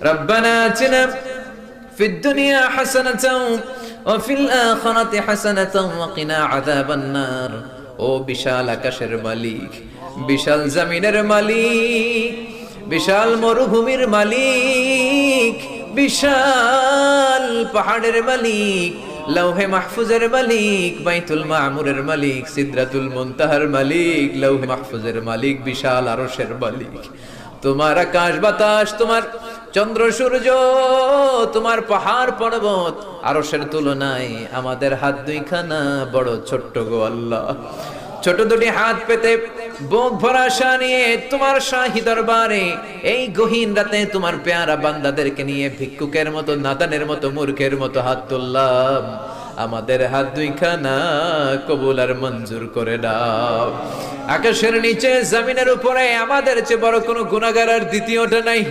রব্বানা আতিনা ফিদ দুনিয়া হাসানাতাও ওয়া ফিল আখিরাতি হাসানাতাও ওয়া কিনা আযাবান নার। ও বিশাল আকাশের মালিক, বিশাল জমিনের মালিক, বিশাল মরুভূমির মালিক, বিশাল পাহাড়ের মালিক, লৌহে মাহফুজের মালিক, বাইতুল মামুরের মালিক, সিদরাতুল মুনতাহার মালিক, লৌহে মাহফুজের মালিক, বিশাল আরশের মালিক। তোমার আকাশ বাতাস, তোমার চন্দ্র সূর্য, তোমার পাহাড় পর্বত আরশের তুলনায় আমাদের হাত দুইখানা বড় ছোট্ট গো আল্লাহ। ছোট দুটি হাত পেতে বুক ভরা আশা নিয়ে তোমার শাহী দরবারে এই গহীন রাতে তোমার পেয়ারা বান্দাদেরকে নিয়ে ভিক্ষুকের মতো, নাদানের মতো, মূর্খের মতো হাত তুললাম। আমাদের হাত দুইখানা কবুল আর মঞ্জুর করে দাও। আকাশের নিচে জমিনের উপরে আমাদের চেয়ে বড় কোনো গুনাহগার আর দ্বিতীয়টা নাই।